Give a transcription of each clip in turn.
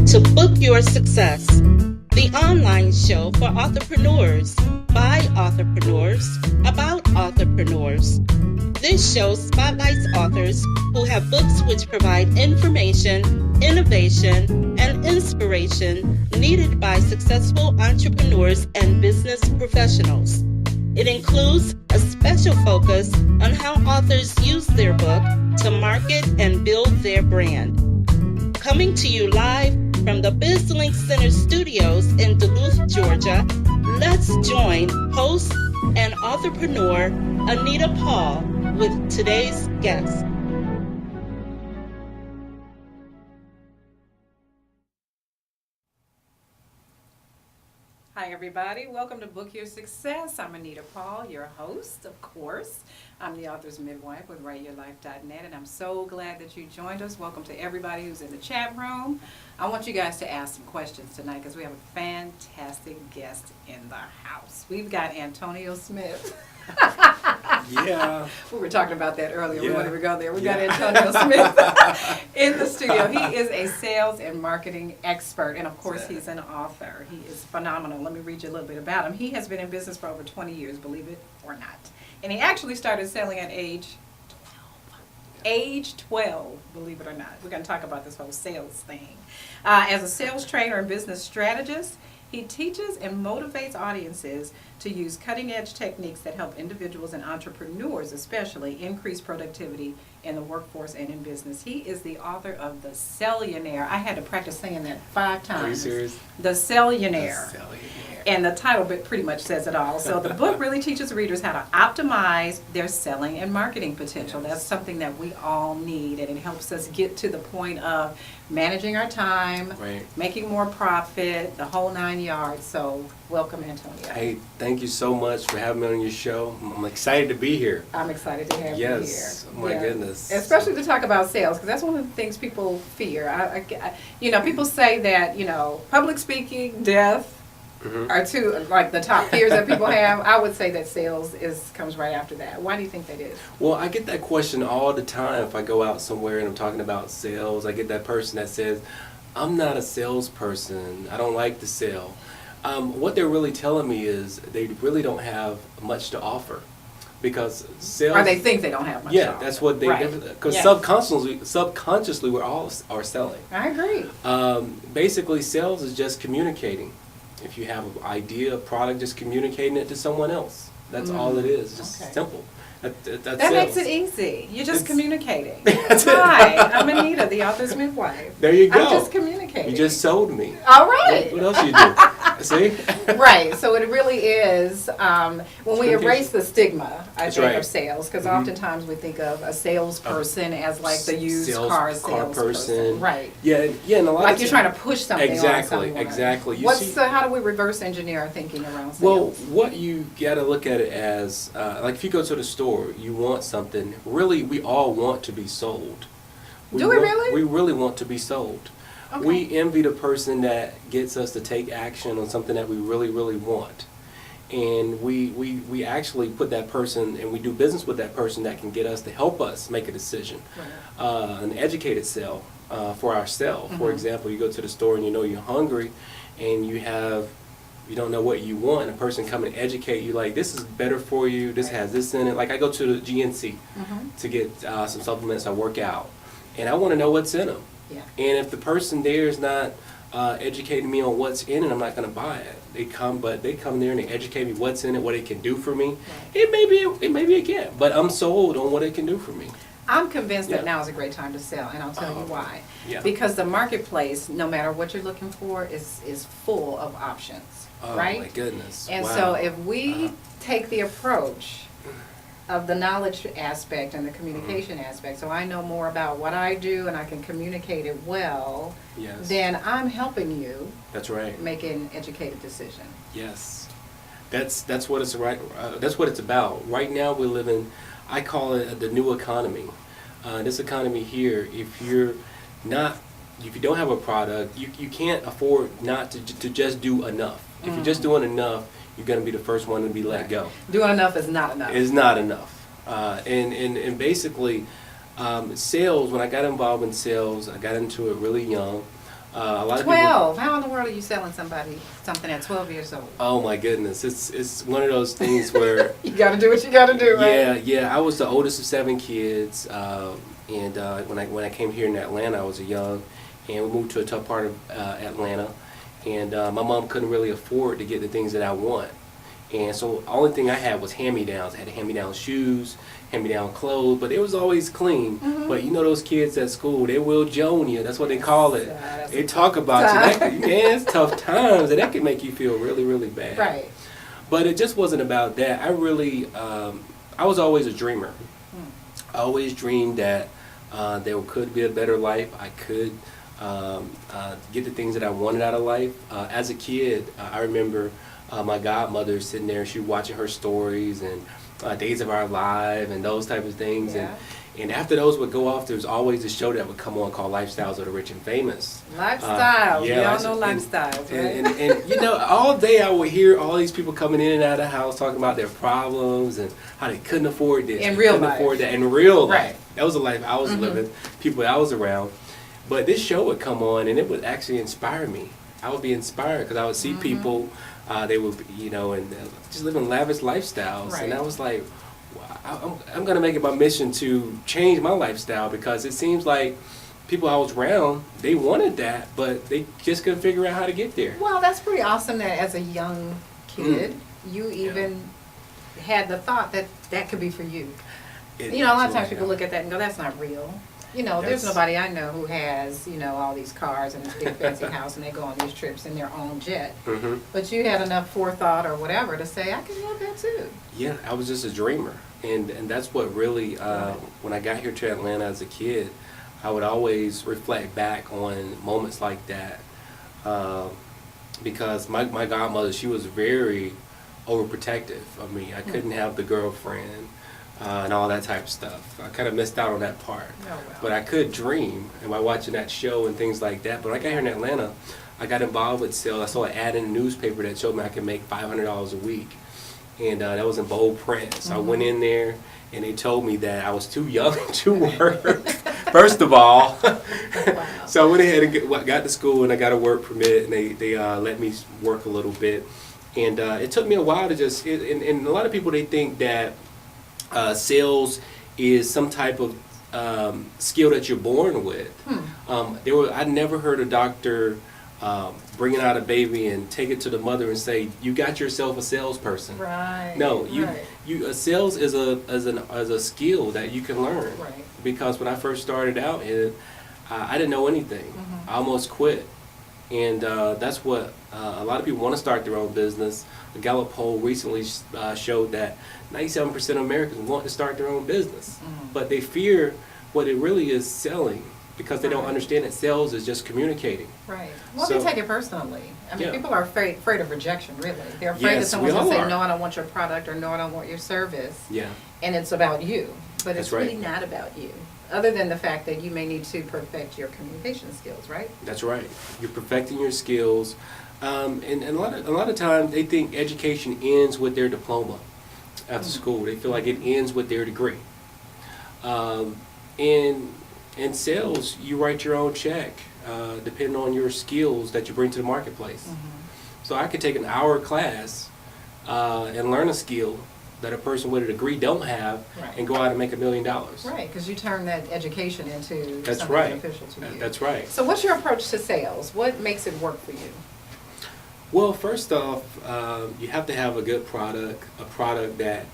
to Book Your Success, the online show for entrepreneurs, by entrepreneurs, about entrepreneurs. This show spotlights authors who have books which provide information, innovation, and inspiration needed by successful entrepreneurs and business professionals. It includes a special focus on how authors use their book to market and build their brand. Coming to you live from the BizLink Center studios in Duluth, Georgia, let's join host and entrepreneur Anita Paul with today's guest. Hi everybody, welcome to Book Your Success. I'm Anita Paul, your host, of course. I'm the author's midwife with WriteYourLife.net, and I'm so glad that you joined us. Welcome to everybody who's in the chat room. I want you guys to ask some questions tonight because we have a fantastic guest in the house. We've got Antonio Smith. Yeah. We were talking about that earlier. Yeah. We wanted to go there. We Yeah. got Antonio Smith in the studio. He is a sales and marketing expert, and of course, he's an author. He is phenomenal. Let me read you a little bit about him. He has been in business for over 20 years, believe it or not. And he actually started selling at age 12. Age 12, believe it or not. We're going to talk about this whole sales thing. As a sales trainer and business strategist, he teaches and motivates audiences to use cutting-edge techniques that help individuals and entrepreneurs especially increase productivity in the workforce and in business. He is the author of The Sellionaire. I had to practice saying that 5 times. Are you serious? The Sellionaire. The Sellionaire. And the title pretty much says it all. So the book really teaches readers how to optimize their selling and marketing potential. Yes. That's something that we all need, and it helps us get to the point of managing our time, Right. making more profit, the whole 9 yards. So welcome, Antonio. Hey, thank you so much for having me on your show. I'm excited to be here. I'm excited to have Yes. you here. Oh my goodness. Especially to talk about sales, because that's one of the things people fear. People say that, public speaking, death, Mhm. are two like the top fears that people have. I would say that sales comes right after that. Why do you think that is? Well, I get that question all the time if I go out somewhere and I'm talking about sales. I get that person that says, I'm not a salesperson. I don't like to sell. What they're really telling me is they really don't have much to offer. Because sales... Or they think they don't have much. Yeah, to that's offer. what they... Right. Because Yes. subconsciously, we're all are selling. I agree. Basically, sales is just communicating. If you have an idea, a product, just communicating it to someone else. That's all it is. Just Okay. simple. That's That sales. makes it easy. You're just It's- communicating. That's it. Hi, I'm Anita, the author's midwife. There you go. I'm just communicating. You just sold me. All right. What else you do? See? Right. So it really is when we erase the stigma, I That's think, right. of sales, because Mhm. oftentimes we think of a salesperson as like the used car salesperson. person. Right. Yeah, and a lot Like of you're times- trying to push something Exactly, on someone. exactly. You see- How do we reverse engineer our thinking around sales? Well, what you got to look at it as, like if you go to the store, you want something. Really, we all want to be sold. Do we really? We really want to be sold. Okay. We envy the person that gets us to take action on something that we really, really want. And we actually put that person, and we do business with that person that can get us to help us make a decision. Right. An educated sell for ourselves. For Mhm. example, you go to the store and you know you're hungry, and you don't know what you want, and a person come and educate you like, this is better for you, this has this in it. Like I go to the GNC Mhm. to get some supplements, I work out, and I want to know what's in them. Yeah. And if the person there is not educating me on what's in it, I'm not going to buy it. They come there and they educate me what's in it, what it can do for me. Right. It may be a get, but I'm sold on what it can do for me. I'm convinced that Yeah. now is a great time to sell, and I'll tell you why. Yeah. Because the marketplace, no matter what you're looking for, is full of options, Oh right? my goodness! And Wow. so if we Uh-huh. take the approach of the knowledge aspect and the communication Mm-hmm. aspect, so I know more about what I do and I can communicate it well, Yes. then I'm helping you That's right. make an educated decision. Yes, that's what it's right. That's what it's about. Right now, we live in, I call it the new economy. This economy here, if you don't have a product, you can't afford not to just do enough. If you're just doing enough, you're going to be the first one to be let go. Doing enough is not enough. It's not enough. And basically, sales, when I got involved in sales, I got into it really young. A lot of people. 12. How in the world are you selling somebody something at 12 years old? Oh my goodness, it's one of those things where. You got to do what you got to do, right? Yeah. I was the oldest of 7 kids, and when I came here in Atlanta, I was young, and we moved to a tough part of Atlanta, and my mom couldn't really afford to get the things that I want, and so the only thing I had was hand-me-downs. I had hand-me-down shoes, hand-me-down clothes, but it was always clean. Mm-hmm. But you know those kids at school, they will Joan you. That's what they call it. That's They a talk tough about you. time. Man, it's tough times, and that can make you feel really, really bad. Right. But it just wasn't about that. I really, I was always a dreamer. I always dreamed that there could be a better life. I could get the things that I wanted out of life. As a kid, I remember my godmother sitting there, she watching her stories and Days of Our Lives and those type of things. Yeah. And after those would go off, there was always a show that would come on called Lifestyles of the Rich and Famous. Lifestyles. Yeah, We all know lifestyles, right? And you know, all day I would hear all these people coming in and out of the house talking about their problems and how they couldn't afford this, In real couldn't life. afford that. In real life, Right. that was the life I was living. People that I was around, but this show would come on and it would actually inspire me. I would be inspired because I would see people, they would, you know, and just living lavish lifestyles, Right. and I was like, wow, I'm going to make it my mission to change my lifestyle because it seems like people I was around, they wanted that, but they just couldn't figure out how to get there. Well, that's pretty awesome that as a young kid, you even had the thought that that could be for you. You know, a lot of times people look at that and go, that's not real. You know, there's That's- nobody I know who has, you know, all these cars and this big fancy house and they go on these trips in their own jet. Mm-hmm. But you had enough forethought or whatever to say, I can have that too. Yeah, I was just a dreamer, and that's what really, when I got here to Atlanta as a kid, I would always reflect back on moments like that, because my godmother, she was very overprotective of me. I couldn't have the girlfriend and all that type of stuff. I kind of missed out on that part. Oh, well. But I could dream, and by watching that show and things like that. But when I got here in Atlanta, I got involved with sales. I saw an ad in the newspaper that showed me I could make $500 a week. And that was in bold print. So I went in there, and they told me that I was too young to work, first of all. So I went ahead and got to school, and I got a work permit, and they let me work a little bit. And it took me a while to just, and a lot of people, they think that sales is some type of skill that you're born with. I never heard a doctor bringing out a baby and take it to the mother and say, "You got yourself a salesperson." Right. No, right. sales is a skill that you can learn. Right. Because when I first started out, I didn't know anything. I almost quit, and that's what a lot of people want to start their own business. A Gallup poll recently showed that 97% of Americans want to start their own business, but they fear what it really is selling because they don't Right. understand that sales is just communicating. Right. Well, So- they take it personally. I mean, Yeah. people are afraid of rejection, really. They're afraid that Yes, someone's we going to all say, are. no, I don't want your product, or no, I don't want your service. Yeah. And it's about you. But That's it's really right. not about you. Other than the fact that you may need to perfect your communication skills, right? That's right. You're perfecting your skills, and a lot of times they think education ends with their diploma after school. They feel like it ends with their degree. In sales, you write your own check, depending on your skills that you bring to the marketplace. So I could take an hour class and learn a skill that a person with a degree don't have, Right. and go out and make $1 million. Right, because you turn that education into That's something right. beneficial to you. That's right. So what's your approach to sales? What makes it work for you? Well, first off, you have to have a good product, a product that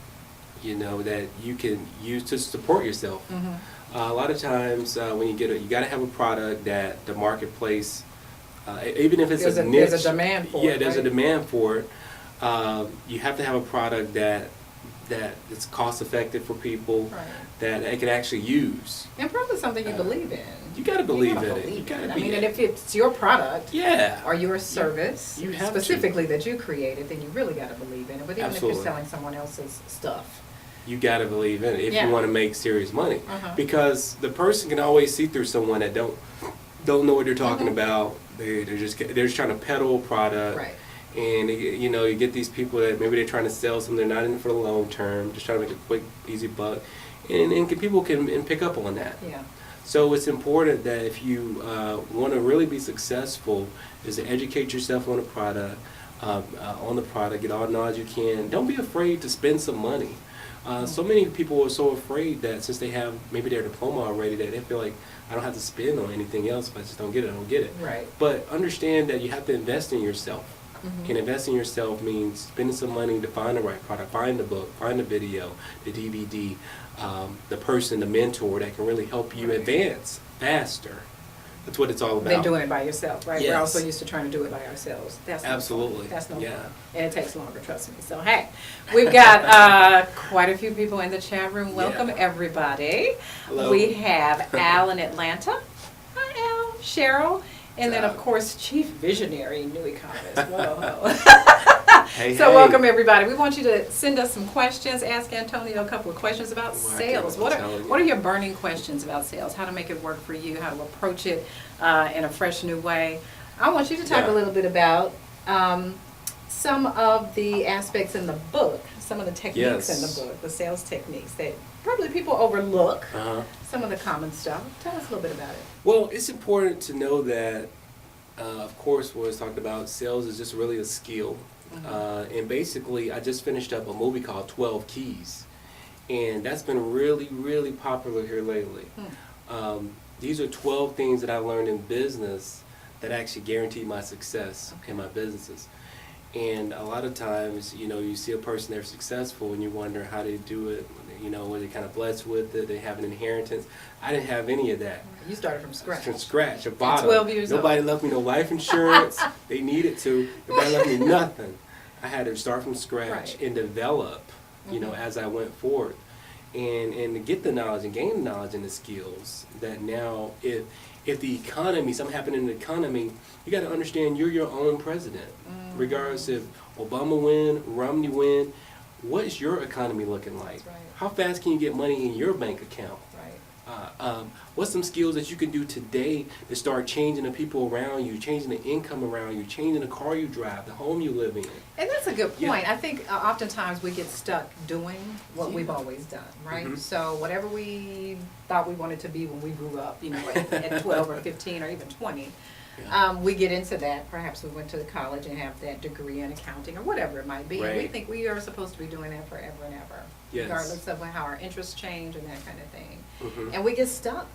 that you can use to support yourself. A lot of times when you got to have a product that the marketplace, even if it's There's a a- niche, there's a demand for yeah, it, there's a right? demand for it. You have to have a product that it's cost effective for people, Right. that they can actually use. And probably something you believe in. You got to believe gotta in it. believe You got in to it. be. I mean, and if it's your product, yeah. or your service, you have to. specifically that you created, then you really got to believe in it. But even if Absolutely. you're selling someone else's stuff. You got to believe in it if Yeah. you want to make serious money, Uh-huh. because the person can always see through someone that don't know what they're talking about. They're just trying to peddle a product, Right. and you get these people that maybe they're trying to sell something, they're not in it for the long term, just trying to make a quick, easy buck, and people can pick up on that. Yeah. So it's important that if you want to really be successful, is to educate yourself on the product, get all the knowledge you can. Don't be afraid to spend some money. So many people are so afraid that since they have maybe their diploma already, that they feel like I don't have to spend on anything else. If I just don't get it, I don't get it. Right. But understand that you have to invest in yourself. And investing in yourself means spending some money to find the right product, find the book, find the video, the DVD, the person, the mentor that can really help you advance faster. That's what it's all about. Than doing it by yourself, right? We're Yes. also used to trying to do it by ourselves. That's no fun. Absolutely. That's no Yeah. fun. And it takes longer, trust me. So, hey, we've got quite a few people in the chat room. Welcome, Yeah. everybody. Hello. We have Al in Atlanta. Hi, Al. Cheryl. And then, of Ciao. course, Chief Visionary, New Economist. Whoa. Hey, So hey. welcome, everybody. We want you to send us some questions. Ask Antonio a couple of questions about Well, I sales. can't tell you. What are your burning questions about sales? How to make it work for you? How to approach it in a fresh new way? I want you to talk Yeah. a little bit about some of the aspects in the book, some of the techniques in Yes. the book, the sales techniques that probably people overlook. Uh-huh. Some of the common stuff. Tell us a little bit about it. Well, it's important to know that, of course, when it's talked about sales is just really a skill. And basically, I just finished up a movie called 12 Keys. And that's been really, really popular here lately. These are 12 things that I learned in business that actually guarantee my success in my businesses. And a lot of times, you see a person, they're successful, and you wonder how they do it. Were they kind of blessed with it? They have an inheritance. I didn't have any of that. You started from scratch. From scratch, a bottom. 12 years Nobody old. left me no life insurance. They needed to. Nobody left me nothing. I had to start from scratch Right. and develop, as I went forward. And to get the knowledge and gain the knowledge and the skills that now if the economy, something happened in the economy, you got to understand you're your own president. Regardless if Obama win, Romney win, what is your economy looking like? That's right. How fast can you get money in your bank account? Right. What's some skills that you can do today to start changing the people around you, changing the income around you, changing the car you drive, the home you live in? And that's a good Yeah. point. I think oftentimes we get stuck doing what Yeah. we've always done, right? Mhm. So whatever we thought we wanted to be when we grew up, at 12 or 15 or even 20, Yeah. we get into that. Perhaps we went to college and have that degree in accounting or whatever it might be. And we Right. think we are supposed to be doing that forever and ever, Yes. regardless of how our interests change and that kind of thing. Mhm. And we get stuck.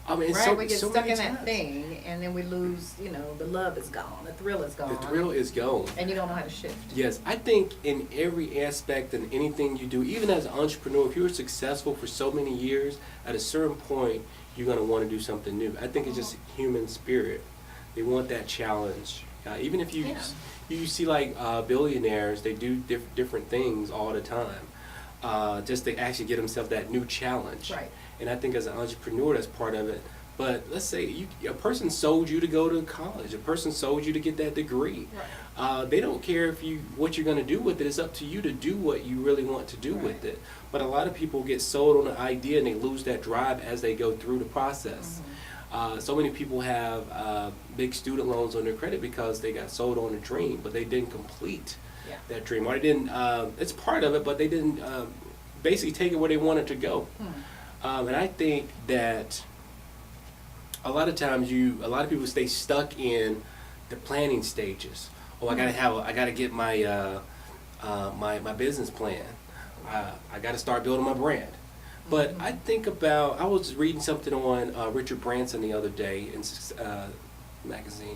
I mean, Right, we get so stuck many in that times. thing, and then we lose, the love is gone, the thrill is gone. The thrill is gone. And you don't know how to shift. Yes, I think in every aspect and anything you do, even as an entrepreneur, if you're successful for so many years, at a certain point, you're going to want to do something new. I think it's just human spirit. They want that challenge. Even if you Yeah. you see like billionaires, they do different things all the time, just to actually get themselves that new challenge. Right. And I think as an entrepreneur, that's part of it. But let's say a person sold you to go to college. A person sold you to get that degree. They don't care what you're going to do with it. It's up to you to do what you really want to do with Right. it. But a lot of people get sold on an idea and they lose that drive as they go through the process. So many people have big student loans on their credit because they got sold on a dream, but they didn't complete Yeah. that dream. Or they didn't, it's part of it, but they didn't basically take it where they wanted to go. And I think that a lot of times a lot of people stay stuck in the planning stages. Oh, I gotta get my my business plan. I gotta start building my brand. But I think I was reading something on Richard Branson the other day in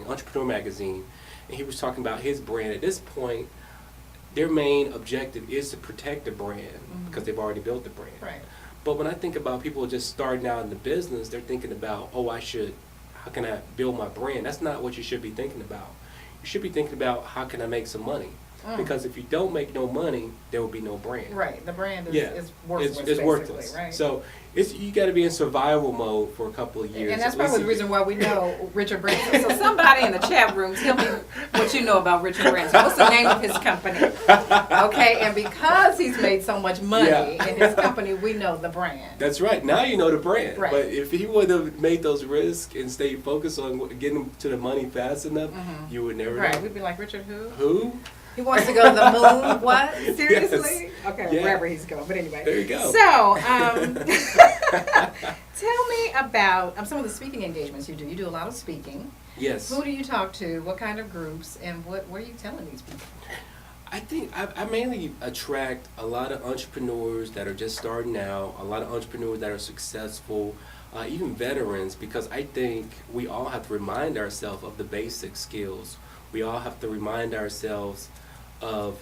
Entrepreneur Magazine, and he was talking about his brand. At this point, their main objective is to protect the brand because they've already built the brand. Right. But when I think about people just starting out in the business, they're thinking about, how can I build my brand? That's not what you should be thinking about. You should be thinking about, how can I make some money? Because if you don't make no money, there will be no brand. Right. The brand is, Yeah, is worthless. it's basically, worthless. Right. So you got to be in survival mode for a couple of years. and that's at least probably the a reason year. why we know Richard Branson. So somebody in the chat room, tell me what you know about Richard Branson. What's the name of his company? Okay, and because he's made so much money Yeah. in his company, we know the brand. That's right. Now you know the brand. Right. But if he would have made those risks and stayed focused on getting to the money fast enough, you would never Right. know. We'd be like, Richard who? Who? He wants to go to the moon. What? Seriously? Okay, Yeah. wherever he's going. But anyway. There you go. So, tell me about some of the speaking engagements you do. You do a lot of speaking. Yes. Who do you talk to? What kind of groups? And what are you telling these people? I think I mainly attract a lot of entrepreneurs that are just starting out, a lot of entrepreneurs that are successful, even veterans, because I think we all have to remind ourselves of the basic skills. We all have to remind ourselves of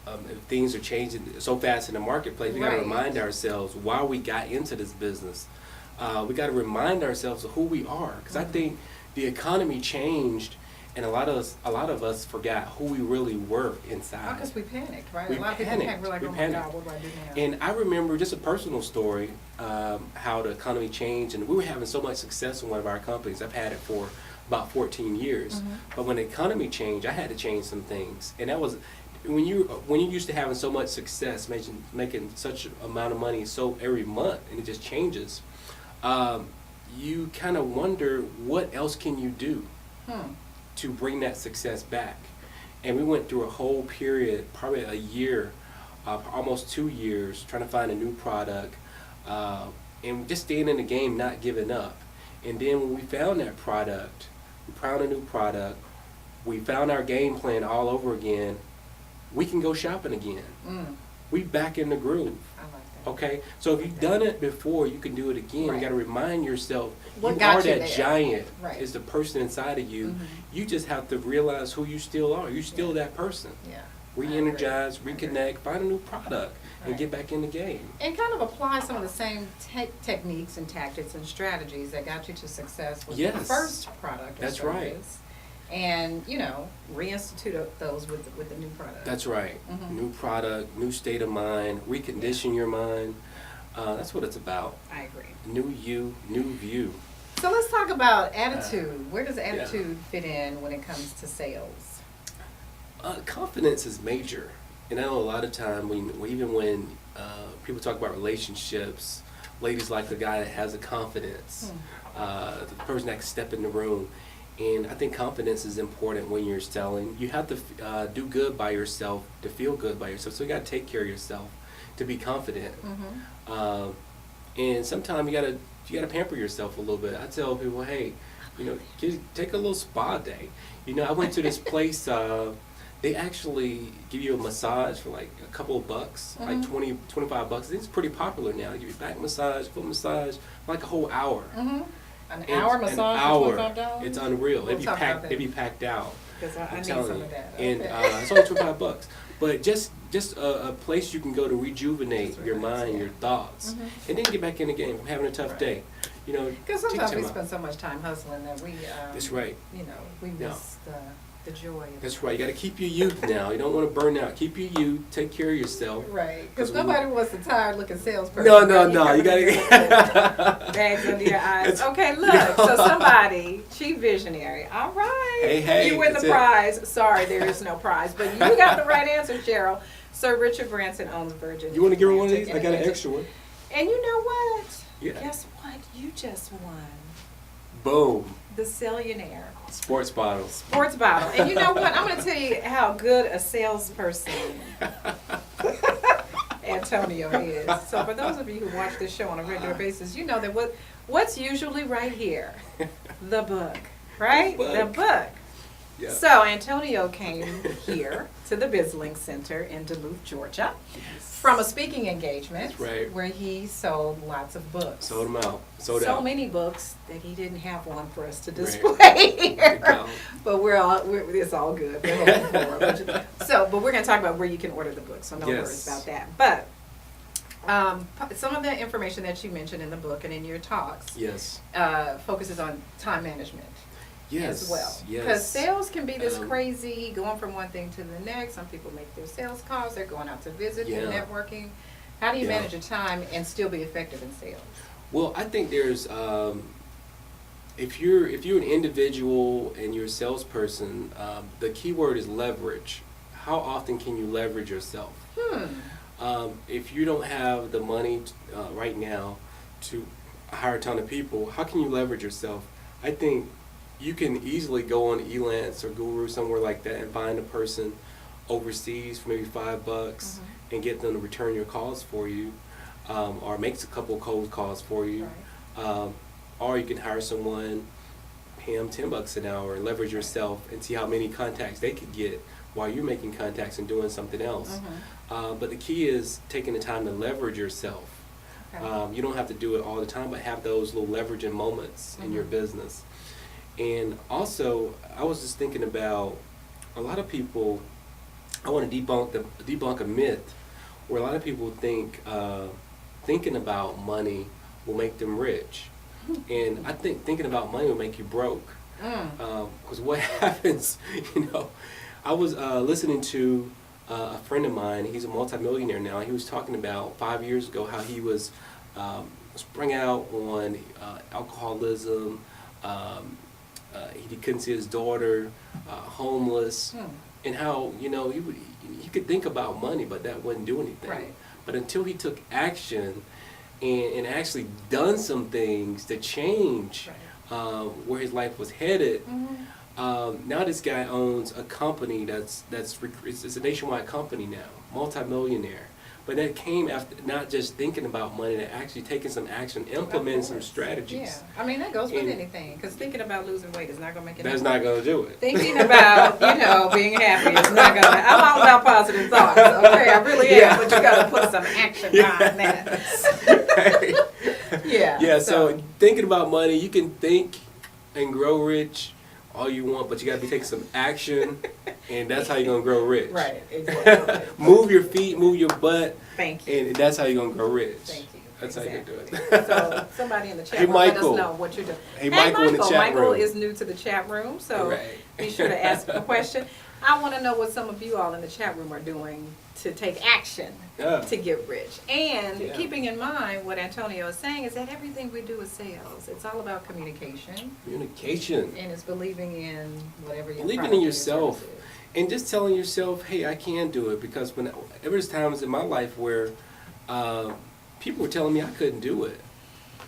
if things are changing so fast in the marketplace. We got to Right. remind ourselves why we got into this business. We got to remind ourselves of who we are, because I think the economy changed, and a lot of us forgot who we really were inside. Because we panicked, right? We a lot of people panicked. panicked. We're like, We oh my panicked. God, what do I do now? And I remember just a personal story, how the economy changed, and we were having so much success in one of our companies. I've had it for about 14 years. Mhm. But when the economy changed, I had to change some things. And that was when you're used to having so much success, making such amount of money so every month, and it just changes. You kind of wonder, what else can you do to bring that success back? And we went through a whole period, probably a year, almost 2 years, trying to find a new product, and just staying in the game, not giving up. And then when we found that product, we found a new product, we found our game plan all over again, we can go shopping again. We back in the groove. I like that. Okay, so if you've done it before, you can do it again. Right. You got to remind yourself, What you got are you that there? giant. Right. Is the person inside of you. Mhm. You just have to realize who you still are. You're still Yeah. that person. Yeah. Re-energize, I agree. reconnect, find a new product, and Right. get back in the game. And kind of apply some of the same techniques and tactics and strategies that got you to success with the Yes. first product or That's right. service. And, reinstitute those with the new product. That's right. Mhm. New product, new state of mind, recondition your mind. That's what it's about. I agree. New you, new view. So let's talk about attitude. Where does attitude fit in when it comes to sales? Confidence is major, and I know a lot of time even when people talk about relationships, ladies like the guy that has a confidence, the person that can step in the room, and I think confidence is important when you're selling. You have to do good by yourself to feel good by yourself, so you got to take care of yourself to be confident. And sometimes you gotta pamper yourself a little bit. I tell people, hey, take a little spa day. I went to this place. They actually give you a massage for like a couple of bucks, like Mhm. 20, 25 bucks. I think it's pretty popular now. They give you back massage, foot massage, for like a whole hour. An And hour an massage hour. for $25? It's unreal. We'll talk about that. It'd be packed out. Because I I'm need telling some you. of that. And Okay. it's only 25 bucks. But just a place you can go to rejuvenate Just your relax, mind, yeah. your thoughts, Mhm. and then get back in the game from having a tough Right. day. Because take sometimes time we out. spend so much time hustling that we, That's right. we Yeah. miss the joy. Of That's right. You got to keep your youth now. You don't want to burn out. Keep your youth. Take care of yourself. Right, because 'Cause we- nobody wants a tired-looking salesperson. No. right? You coming in gotta with bags under your eyes. It's- Okay, look, so somebody, chief visionary. All right. Hey, You win the that's it. prize. Sorry, there is no prize, but you got the right answer, Cheryl. Sir Richard Branson owns Virgin. You want to give her one of Atlantic these? I got an Atlantic. extra one. And you know what? Yeah. Guess what? You just won Boom. the Cellionaire Sports bottle. sports bottle. And you know what? I'm going to tell you how good a salesperson Antonio is. So for those of you who watch this show on a regular basis, you know that what's usually right here, the book, right? The book. The book. Yeah. So Antonio came here to the BizLink Center in Duluth, Georgia, from a speaking engagement That's right. where he sold lots of books. Sold them out. Sold so out. many books that he didn't have one for us to Right. display here. Go. But it's all good. We're hoping for it. But we're going to talk about where you can order the book, so no Yes. worries about that. But some of the information that you mentioned in the book and in your talks Yes. focuses on time management Yes. as well. Yes. Because sales can be this Um, crazy, going from one thing to the next. Some people make their sales calls, they're going out to visit, they're Yeah. networking. How do you Yeah. manage your time and still be effective in sales? Well, I think there's if you're an individual and you're a salesperson, the key word is leverage. How often can you leverage yourself? If you don't have the money right now to hire a ton of people, how can you leverage yourself? I think you can easily go on Elance or Guru, somewhere like that, and find a person overseas for maybe $5 and get them to return your calls for you, or makes a couple cold calls for you. Right. Or you can hire someone, pay them $10 an hour, and leverage yourself and see how many contacts they could get while you're making contacts and doing something else. But the key is taking the time to leverage yourself. Okay. You don't have to do it all the time, but have those little leveraging moments in your business. And also, I was just thinking about a lot of people. I want to debunk a myth where a lot of people think thinking about money will make them rich, and I think thinking about money will make you broke. Because what happens, I was listening to a friend of mine. He's a multimillionaire now. He was talking about 5 years ago how he was sprung out on alcoholism. He couldn't see his daughter, homeless, and how he could think about money, but that wouldn't do anything. Right. But until he took action and actually done some things to change where his life was headed. Now this guy owns a company it's a nationwide company now, multimillionaire. But that came after not just thinking about money, but actually taking some action, implementing some strategies. Yeah, I mean that goes with anything. Because thinking about losing weight is not going to make it. That's not going to do it. Thinking about being happy is not going to. I'm all about positive thoughts. Okay, I really am. But you got to put some action behind that. Yeah. Yeah. So thinking about money, you can think and grow rich all you want, but you got to be taking some action, and that's how you're going to grow rich. Right, exactly. Move your feet, move your butt. Thank you. And that's how you're going to grow rich. Thank you. That's exactly. how you do it. So somebody in the chat Hey, room, let us Michael. know what you're doing. Hey, Michael in the chat Michael room. is new to the chat room, so Right. be sure to ask a question. I want to know what some of you all in the chat room are doing to take action to get rich. And keeping in mind what Antonio is saying is that everything we do is sales. It's all about communication. Communication. And it's believing in whatever you're Believing in yourself. And just telling yourself, hey, I can do it. Because there was times in my life where people were telling me I couldn't do it.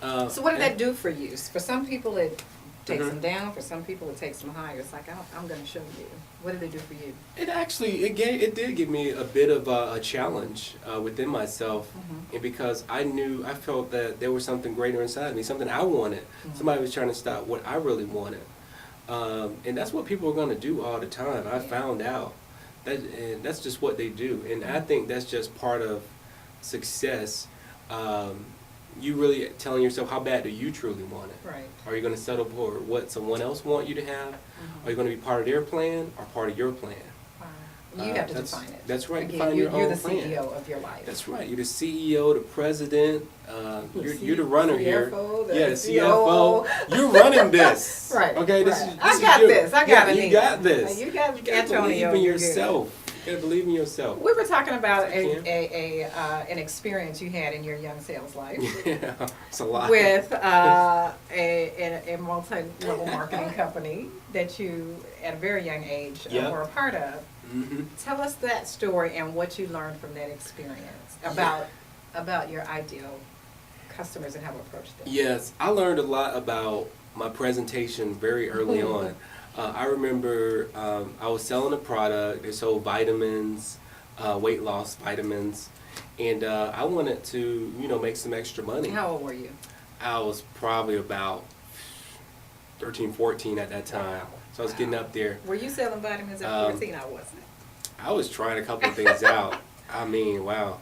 So what did that do for you? For some people it takes them down. For some people it takes them higher. It's like, I'm going to show you. What did it do for you? It actually, it did give me a bit of a challenge within myself. And because I felt that there was something greater inside of me, something I wanted. Somebody was trying to stop what I really wanted. And that's what people are going to do all the time. I found out. And that's just what they do. And I think that's just part of success. You really telling yourself, how bad do you truly want it? Right. Are you going to settle for what someone else want you to have? Are you going to be part of their plan or part of your plan? You have to define it. That's right. Again, Define your own you're the plan. CEO of your life. That's right. You're the CEO, the president. You're the runner here. CFO, the Yeah, the CFO. You're running this. Right. Okay. This right. is. I got you. this. I got it. You got this. You got You gotta Antonio. believe in you're good. yourself. You gotta believe in yourself. We were talking about Yes, an experience you had in your young sales life Yeah, it's a lot. with a multi-level marketing company that you, at a very young age, Yep. were a part of. Tell us that story and what you learned from that experience about your ideal customers and how to approach them. Yes, I learned a lot about my presentation very early on. I remember I was selling a product. They sold vitamins, weight loss vitamins, and I wanted to, make some extra money. How old were you? I was probably about 13, 14 at that time. So I was getting up there. Were you selling vitamins at 14? I wasn't. I was trying a couple of things out. I mean, wow.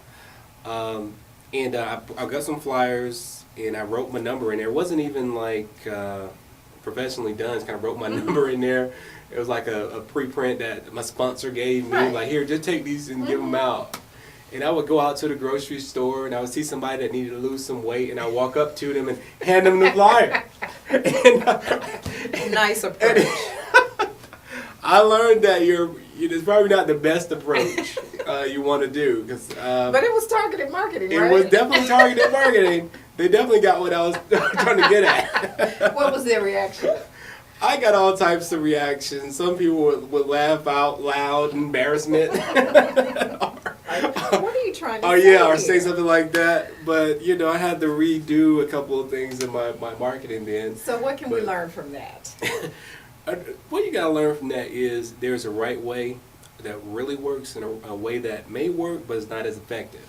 And I got some flyers, and I wrote my number in there. It wasn't even like professionally done. Just kind of wrote my number in there. It was like a preprint that my sponsor gave me. Right. Like, here, just take these and give them out. And I would go out to the grocery store, and I would see somebody that needed to lose some weight, and I would walk up to them and hand them the flyer. Nice approach. I learned that it's probably not the best approach you want to do. But it was targeted marketing, it right? was definitely targeted marketing. They definitely got what I was trying to get at. What was their reaction? I got all types of reactions. Some people would laugh out loud, embarrassment. What are you trying to Oh say? yeah, or say something like that. But I had to redo a couple of things in my marketing then. So what can we But- learn from that? What you gotta learn from that is there's a right way that really works in a way that may work but is not as effective.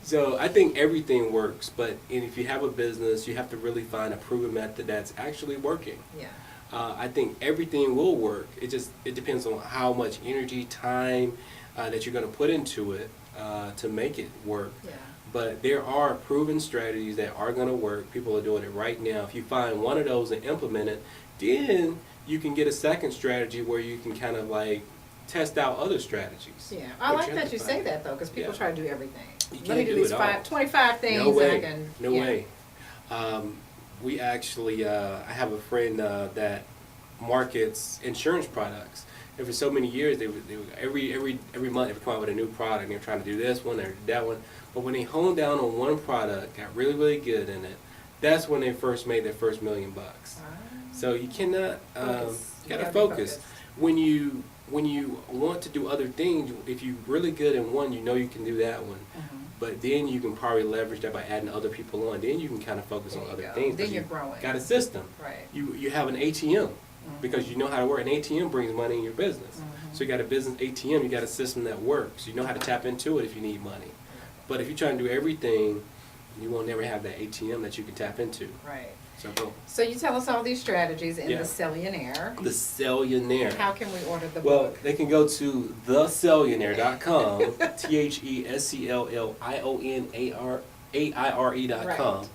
So I think everything works, but if you have a business, you have to really find a proven method that's actually working. Yeah. I think everything will work. It depends on how much energy, time that you're going to put into it to make it work. Yeah. But there are proven strategies that are going to work. People are doing it right now. If you find one of those and implement it, then you can get a second strategy where you can kind of like test out other strategies. Yeah, I But like have that to you find say it. that though, because people Yeah. try to do everything. You Let me can't do do these it all. 25 things No way. and I can. No yeah. way. We actually, I have a friend that markets insurance products. And for so many years, they would every month they would come out with a new product. And they were trying to do this one or that one. But when they honed down on one product, got really, really good in it, that's when they first made their first $1 million. Ah. So you cannot, Focus. you gotta gotta be focus. focused. When you want to do other things, if you're really good in one, you know you can do that one. Mhm. But then you can probably leverage that by adding other people on. Then you can kind of focus There on you other go. things. Then 'cause you're you growing. got a system. Right. You have an ATM because you know how to work. An ATM brings money in your business. Mhm. So you got a business ATM. You got a system that works. You know how to tap into it if you need money. But if you try to do everything, you will never have that ATM that you can tap into. Right. So boom. So you tell us all these strategies in Yeah. the Cellionaire. The Cellionaire. How can we order the Well, book? they can go to thecellionaire.com, THESCLLIONAIRE.com.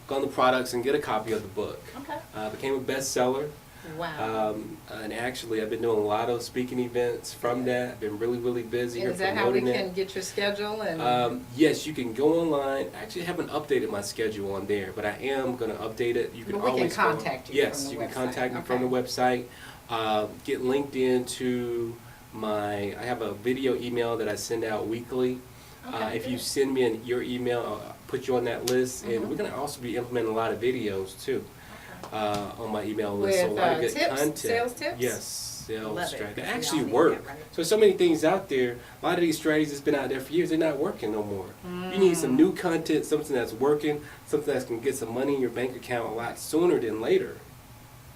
Go on the products and get a copy of the book. Okay. Became a bestseller. Wow. And actually, I've been doing a lot of speaking events from that. I've been really, really busy here Is that how we promoting can it. get your schedule and? Yes, you can go online. I actually haven't updated my schedule on there, but I am going to update it. You can But we can always go- contact you Yes, from the you can website. contact me from the Okay. website. Get linked into I have a video email that I send out weekly. Okay, If you good. send me your email, I'll put you on that list. And Mhm. we're going to also be implementing a lot of videos too on my email With, list. So a lot of good tips? content. Sales tips? Yes, sales Love it. strategy. They We actually all need work. that, right? So many things out there. A lot of these strategies that's been out there for years, they're not working no more. You need some new content, something that's working, something that's going to get some money in your bank account a lot sooner than later.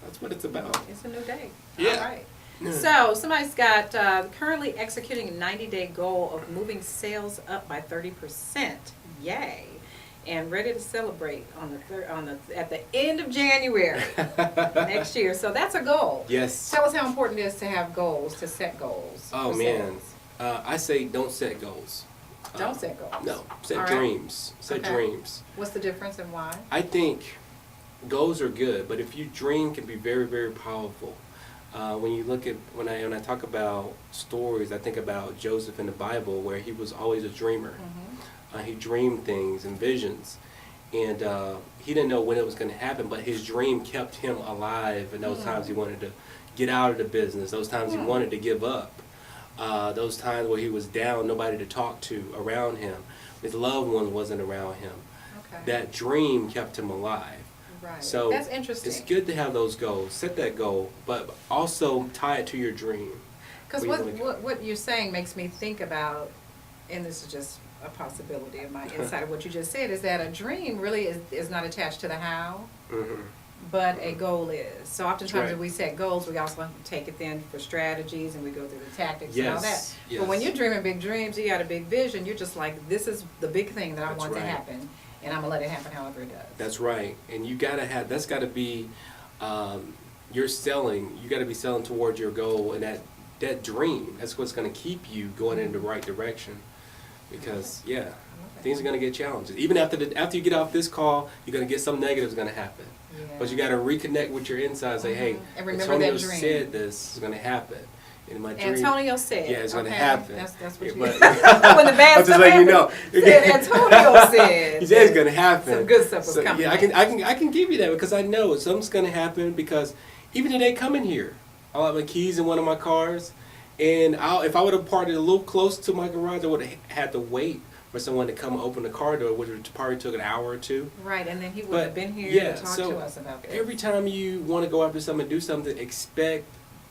That's what it's about. It's a new day. Yeah. All right. So somebody's got currently executing a 90-day goal of moving sales up by 30%. Yay. And ready to celebrate at the end of January next year. So that's a goal. Yes. Tell us how important it is to have goals, to set goals. Oh for man, sales. I say don't set goals. Don't set goals. No, set All right. dreams. Set Okay. dreams. What's the difference and why? I think goals are good, but if you dream, can be very, very powerful. When you look at when I talk about stories, I think about Joseph in the Bible, where he was always a dreamer. Mm-hmm. He dreamed things and visions, and he didn't know when it was going to happen, but his dream kept him alive. And those times he wanted to get out of the business, those times he wanted to give up, those times where he was down, nobody to talk to around him, his loved one wasn't around him. Okay. That dream kept him alive. Right. So That's interesting. it's good to have those goals. Set that goal, but also tie it to your dream. Because What do you what you're saying makes me think about, and this is just a possibility of my insight of what you just said, is that a dream really is not attached to the how, Mm-hmm. but a goal is. So oftentimes Right. when we set goals, we also take it then for strategies and we go through the tactics and all that. Yes, But when yes. you're dreaming big dreams, you got a big vision, you're just like, this is the big thing that I That's want to right. happen, and I'm going to let it happen however it does. That's right, and you gotta have. That's gotta be. You're selling. You gotta be selling towards your goal, and that dream. That's what's gonna keep you going in the right direction. Because yeah, things are gonna get challenges. Even after you get off this call, you're gonna get some negatives gonna happen. Yeah. But you gotta reconnect with your inside. And say, hey, And remember Antonio that dream. said this is gonna happen. In my dream, Antonio said. yeah, it's gonna okay? happen. That's what Yeah, you. but- when the bad I'm just stuff letting you know. happened, said Antonio said. He said it's gonna happen. Some good stuff was So, coming. yeah, I can give you that because I know something's gonna happen because even today coming here, I'll have my keys in one of my cars, and if I would have parked it a little close to my garage, I would have had to wait for someone to come open the car door, which would probably took an hour or two. Right, and then he would But, have been here yeah, to talk so to us about this. Every time you want to go after something, do something, expect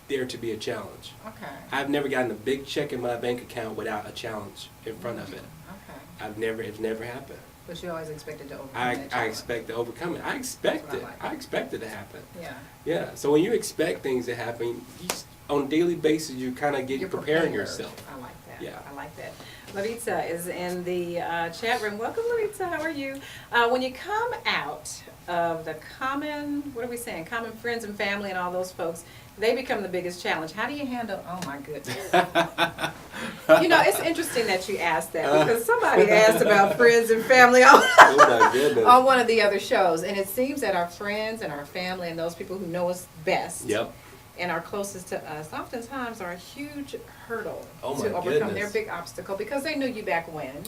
there to be a challenge. Okay. I've never gotten a big check in my bank account without a challenge in front of it. Okay. It's never happened. But you always expected to overcome I that challenge. expect to overcome it. I expect That's it. what I like. I expect it to happen. Yeah. Yeah. So when you expect things to happen, on a daily basis, you kind of get You're preparing prepared. yourself. I like that. Yeah. I like that. Laritza is in the chat room. Welcome, Laritza. How are you? When you come out of the common, what are we saying? Common friends and family and all those folks, they become the biggest challenge. How do you handle? Oh my goodness. You know, it's interesting that you asked that because somebody asked about friends and family on, Oh my goodness. on one of the other shows, and it seems that our friends and our family and those people who know us best. Yep. And are closest to us oftentimes are a huge hurdle Oh my to overcome their goodness. big obstacle because they knew you back when.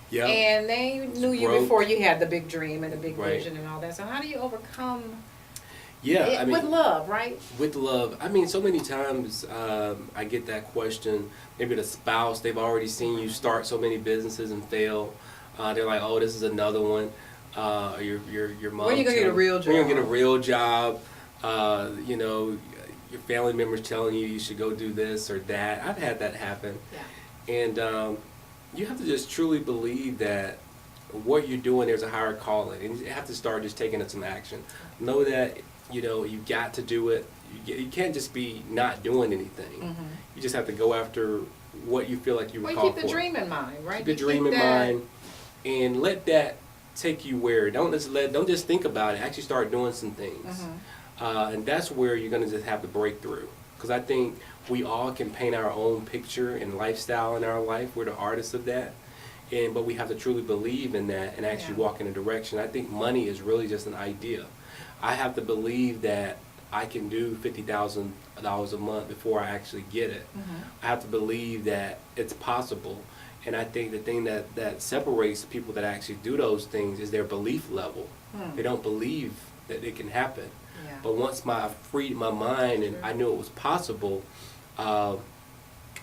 Yep. And they knew you broke. before you had the big dream and the big Right. vision and all that. So how do you overcome Yeah, it I mean, with love, right? with love. I mean, so many times I get that question. Maybe the spouse, they've already seen you start so many businesses and fail. They're like, oh, this is another one. Your mom. When you gonna get a real When you gonna get a job? real job? You know, your family members telling you should go do this or that. I've had that happen. Yeah. And you have to just truly believe that what you're doing, there's a higher calling. And you have to start just taking some action. Know that, you know, you got to do it. You can't just be not doing anything. Mm-hmm. You just have to go after what you feel like you were Well, you called keep the for. dream in mind, right? Keep the You dream in that- mind and let that take you where. Don't just think about it. Actually start doing some things. Mhm. And that's where you're going to just have the breakthrough. Because I think we all can paint our own picture and lifestyle in our life. We're the artists of that. But we have to truly believe in that and actually Yeah. walk in a direction. I think money is really just an idea. I have to believe that I can do $50,000 a month before I actually get it. Mhm. I have to believe that it's possible. And I think the thing that separates the people that actually do those things is their belief level. Hmm. They don't believe that it can happen. Yeah. But once I freed my mind and Sure. I knew it was possible,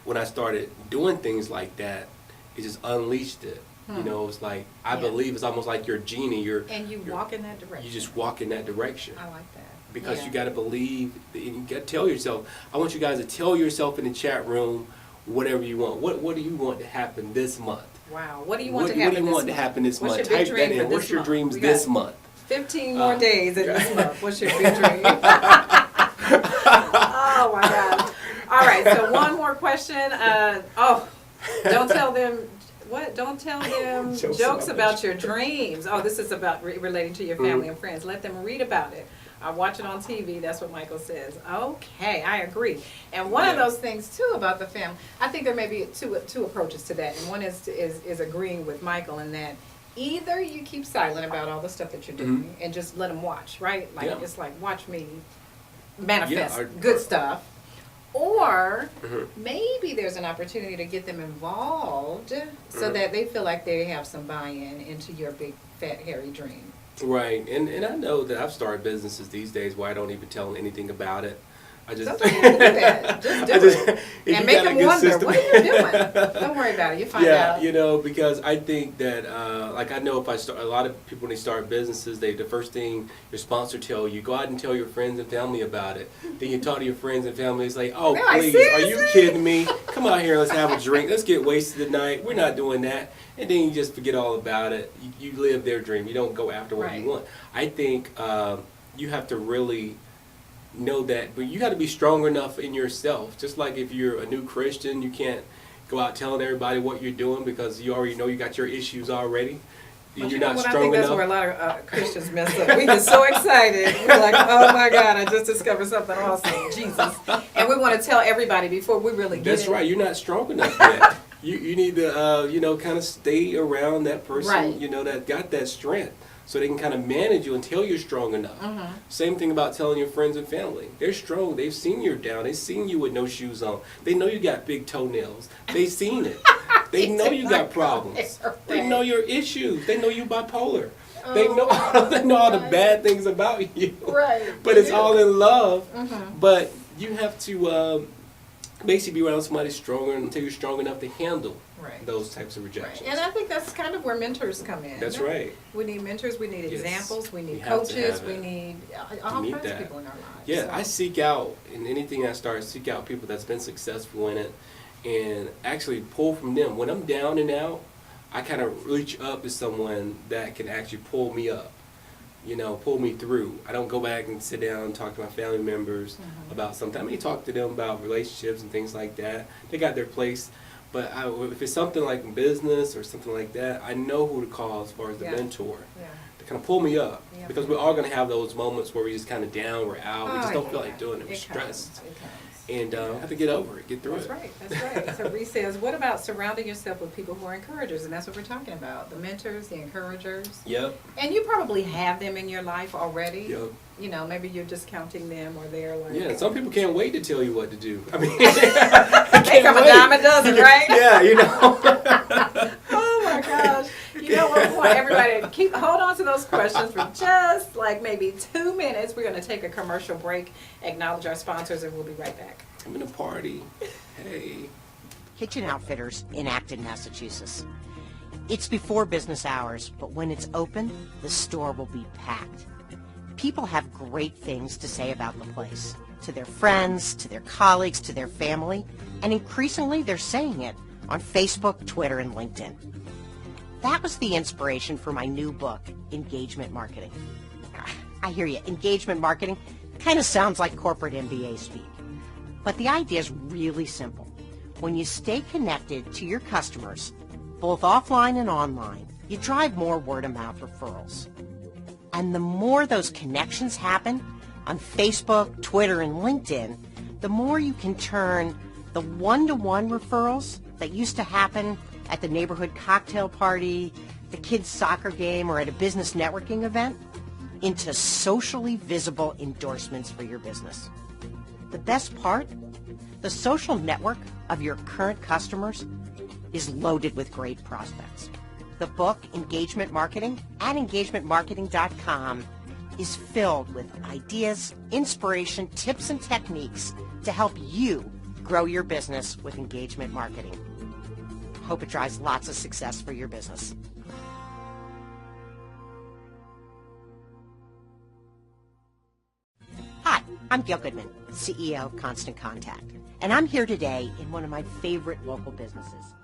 when I started doing things like that, it just unleashed it. You Hmm. know, it's like, I Yeah. believe it's almost like you're a genie. And you walk in that direction. You just walk in that direction. I like that. Because Yeah. you got to believe, and you got to tell yourself. I want you guys to tell yourself in the chat room whatever you want. What do you want to happen this month? Wow. What do you want to What happen do you this want to month? happen this What's month? your big Type dream that for in. this What's your month? dreams We this got month? 15 more days in this yeah. month. What's your big dream? Oh my God. All right, so one more question. Don't tell them what? Don't tell them Jokes jokes about about your dreams. Oh, this is about relating to your family and friends. Let them read about it. I watch it on TV. That's what Michael says. Okay, I agree. And one of Yeah. those things too about the family, I think there may be two approaches to that. And one is agreeing with Michael in that either you keep silent about all the stuff that you're doing and just let them watch, right? Like Yeah. it's like watch me manifest Yeah, good stuff. Or Mhm. maybe there's an opportunity to get them involved so Mhm. that they feel like they have some buy-in into your big fat hairy dream. Right, and I know that I've started businesses these days where I don't even tell them anything about it. I just Sometimes you have to do that. Just do it. if you And make got a them good wonder, system- what are you doing? Don't worry about it. You find Yeah, out. you know, because I think that, like I know if I start, a lot of people when they start businesses, the first thing your sponsor tell you, go out and tell your friends and family about it. Then you talk to your friends and family, it's like, oh They're like, please, are you "Seriously?" kidding me? Come out here, let's have a drink, let's get wasted tonight. We're not doing that. And then you just forget all about it. You live their dream. You don't go after what Right. you want. I think you have to really know that, but you got to be strong enough in yourself. Just like if you're a new Christian, you can't go out telling everybody what you're doing because you already know you got your issues already. But And you you're know not what? I strong think that's enough. where a lot of Christians mess up. We get so excited. We're like, oh my God, I just discovered something awesome, Jesus. And we want to tell everybody before we really get That's it. right. You're not strong enough yet. You need to kind of stay around that person Right. that got that strength, so they can kind of manage you until you're strong enough. Mhm. Same thing about telling your friends and family. They're strong. They've seen you down. They've seen you with no shoes on. They know you got big toenails. They've seen it. They know you got problems. They know your issues. They know you bipolar. They know they know all the bad things about you. Right. But it's all in love. Mhm. But you have to basically be around somebody stronger until you're strong enough to handle Right. those types of Right. rejections. And I think that's kind of where mentors come in. That's right. We need mentors, we need Yes. examples, we We need have to coaches, have we it. need all need kinds of that. people in our lives. Yeah, so. I seek out in anything I start, seek out people that's been successful in it, and actually pull from them. When I'm down and out, I kind of reach up to someone that can actually pull me up. pull me through. I don't go back and sit down and talk to my family members about something. I may talk to them about relationships and things like that. They got their place. But if it's something like business or something like that, I know who to call as far as the mentor to kind of pull me up. Yeah. Because we're all going to have those moments where we're just kind of down, we're out, we just don't feel yeah. like doing it, we're It stressed. comes. It comes. And have to get over it, get through That's it. right, that's right. So Reese says, what about surrounding yourself with people who are encouragers? And that's what we're talking about, the mentors, the encouragers. Yep. And you probably have them in your life already. Yep. You know, maybe you're just counting them or they're like. Yeah, some people can't wait to tell you what to do. I mean, they come a dime a dozen, right? Yeah, Oh my gosh. You know what? We want everybody to hold on to those questions for just like maybe 2 minutes. We're going to take a commercial break, acknowledge our sponsors, and we'll be right back. I'm in a party. Hey. Kitchen Outfitters in Acton, Massachusetts. It's before business hours, but when it's open, the store will be packed. People have great things to say about the place, to their friends, to their colleagues, to their family, and increasingly they're saying it on Facebook, Twitter, and LinkedIn. That was the inspiration for my new book, Engagement Marketing. I hear you, engagement marketing kind of sounds like corporate MBA speak. But the idea is really simple. When you stay connected to your customers, both offline and online, you drive more word-of-mouth referrals. And the more those connections happen on Facebook, Twitter, and LinkedIn, the more you can turn the one-to-one referrals that used to happen at the neighborhood cocktail party, the kids' soccer game, or at a business networking event into socially visible endorsements for your business. The best part, the social network of your current customers is loaded with great prospects. The book, Engagement Marketing, at engagementmarketing.com, is filled with ideas, inspiration, tips, and techniques to help you grow your business with engagement marketing. Hope it drives lots of success for your business. Hi, I'm Gail Goodman, CEO of Constant Contact, and I'm here today in one of my favorite local businesses.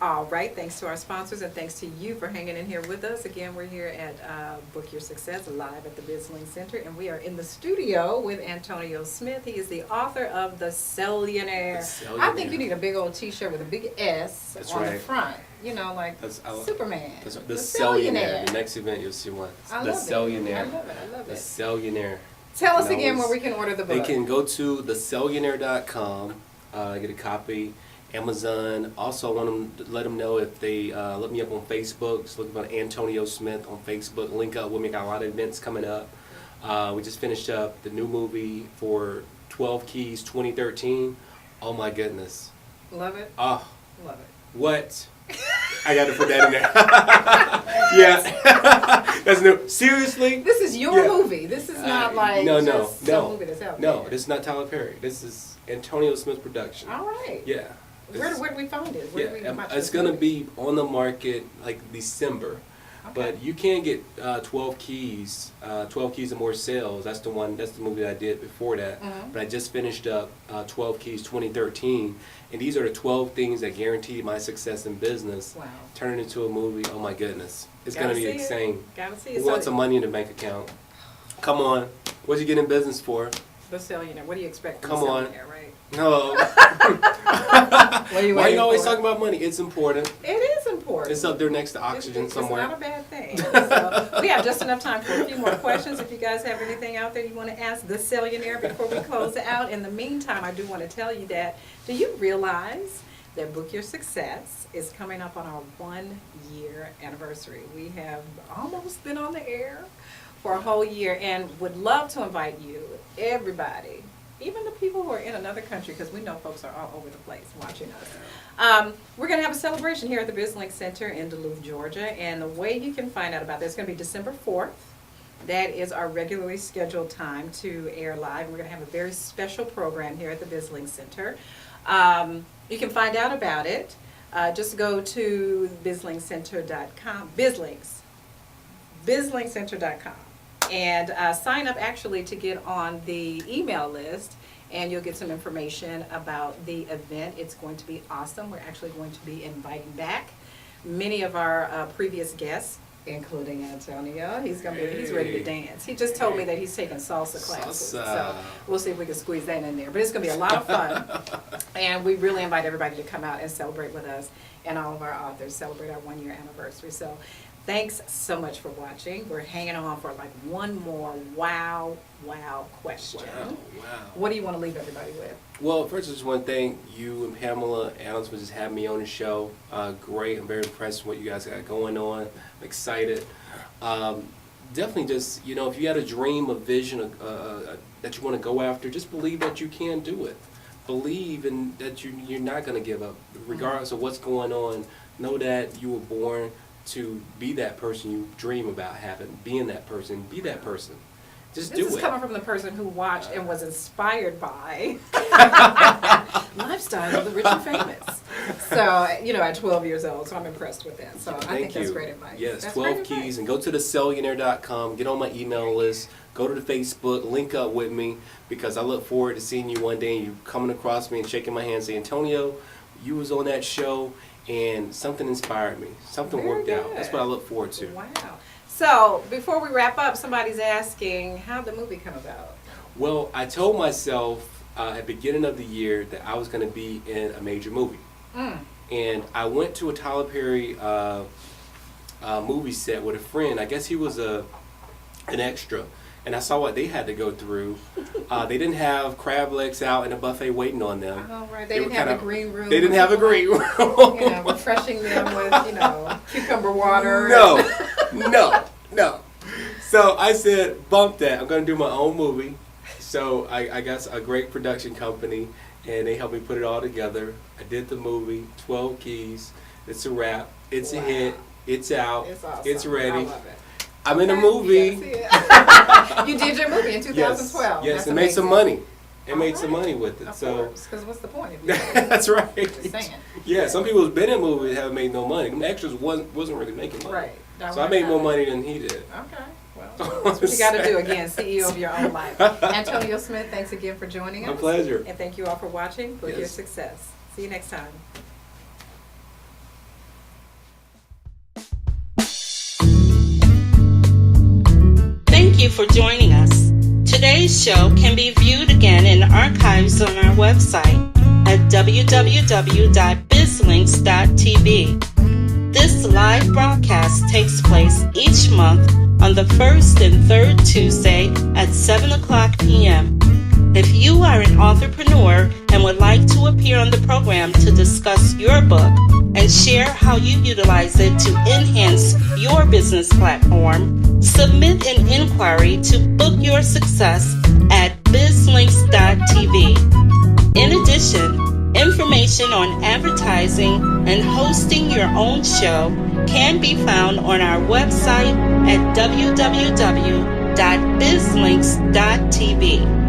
All right, thanks to our sponsors and thanks to you for hanging in here with us. Again, we're here at Book Your Success live at the BizLink Center, and we are in the studio with Antonio Smith. He is the author of The Sellionaire. I think you need a big old T-shirt with a big S That's on the right. front. You know, like Superman. That's the Sellionaire. The next event you'll see one. I The love it. Sellionaire. I love it. I love The it. Sellionaire. Tell us And again always- where we can order the book. They can go to thesellionaire.com, get a copy. Amazon. Also, I want them to let them know if they look me up on Facebook. Just look up Antonio Smith on Facebook. Link up with me. Got a lot of events coming up. We just finished up the new movie for 12 Keys 2013. Oh my goodness. Love it. Oh, Love it. what? I got to put that in there. Yeah. That's new. Seriously? This is your Yeah. movie. This is not like just some movie that's out No, there. this is not Tyler Perry. This is Antonio Smith production. All right. Yeah. Where do we find it? Where do we watch it's this gonna movie? be on the market like December. Okay. But you can get 12 Keys, 12 Keys and More Sales. That's the movie that I did before that. Mhm. But I just finished up 12 Keys 2013. And these are the 12 things that guaranteed my success in business. Wow. Turn it into a movie. Oh my goodness. It's Gotta going to be see it. insane. Gotta see it. Who wants some money in the bank account? Come on. What'd you get in business for? The Cellionaire. What do you expect from Come the on. Cellionaire, right? No. What are you Why waiting you always for? talking about money? It's important. It is important. It's up there next to oxygen somewhere. It's not a bad thing. So, we have just enough time for a few more questions. If you guys have anything out there you want to ask the Cellionaire before we close out. In the meantime, I do want to tell you that, do you realize that Book Your Success is coming up on our 1-year anniversary? We have almost been on the air for a whole year and would love to invite you, everybody, even the people who are in another country, because we know folks are all over the place watching us. We're going to have a celebration here at the BizLink Center in Duluth, Georgia, and the way you can find out about this is going to be December 4th. That is our regularly scheduled time to air live. We're going to have a very special program here at the BizLink Center. You can find out about it. Just go to bizlinkcenter.com, bizlinkcenter.com, and sign up actually to get on the email list, and you'll get some information about the event. It's going to be awesome. We're actually going to be inviting back many of our previous guests, including Antonio. He's ready to dance. He just told me that he's taking salsa classes. Salsa. So we'll see if we can squeeze that in there. But it's going to be a lot of fun. And we really invite everybody to come out and celebrate with us, and all of our authors celebrate our 1-year anniversary. So thanks so much for watching. We're hanging on for like one more wow question. Wow. What do you want to leave everybody with? Well, first I just want to thank you and Pamela Adams for just having me on the show. Great. I'm very impressed with what you guys got going on. I'm excited. Definitely just, if you got a dream, a vision that you want to go after, just believe that you can do it. Believe in that you're not going to give up. Regardless of what's going on, know that you were born to be that person you dream about being that person. Be that person. Just do it. This is coming from the person who watched and was inspired by Lifestyle of the Rich and Famous. So, at 12 years old, so I'm impressed with that. So I think that's great advice. Yes, That's 12 great keys, advice. and go to thecellionaire.com, get on my email list, go to the Facebook, link up with me, because I look forward to seeing you one day and you coming across me and shaking my hand and saying, Antonio, you was on that show and something inspired me. Something Very worked out. good. That's what I look forward to. Wow. So, before we wrap up, somebody's asking, how'd the movie come about? Well, I told myself at the beginning of the year that I was going to be in a major movie. And I went to a Tyler Perry movie set with a friend. I guess he was an extra. And I saw what they had to go through. They didn't have crab legs out in a buffet waiting on them. Oh, right. They didn't have a green room. They didn't have a green room. Refreshing them with, cucumber water. No. So I said, bump that. I'm going to do my own movie. So I got a great production company, and they helped me put it all together. I did the movie, 12 Keys. It's a wrap. It's a hit. It's out. It's awesome. It's ready. I love it. I'm in a movie. You did your movie in 2012. Yes, That's it made some amazing. money. It made some money with it. Of So course, because what's the point? If that's right. Just saying. Yeah, some people who've been in movies haven't made no money. Them extras wasn't really making money. Right. So I made more money than he did. Okay. Well, that's what you got to do. Again, CEO of your own life. Antonio Smith, thanks again for joining us. My pleasure. And thank you all for watching. Book Your Yes. Success. See you next time. Thank you for joining us. Today's show can be viewed again in archives on our website at www.bizlinks.tv. This live broadcast takes place each month on the first and third Tuesday at 7 o'clock p.m. If you are an entrepreneur and would like to appear on the program to discuss your book and share how you utilize it to enhance your business platform, submit an inquiry to Book Your Success at bizlinks.tv. In addition, information on advertising and hosting your own show can be found on our website at www.bizlinks.tv.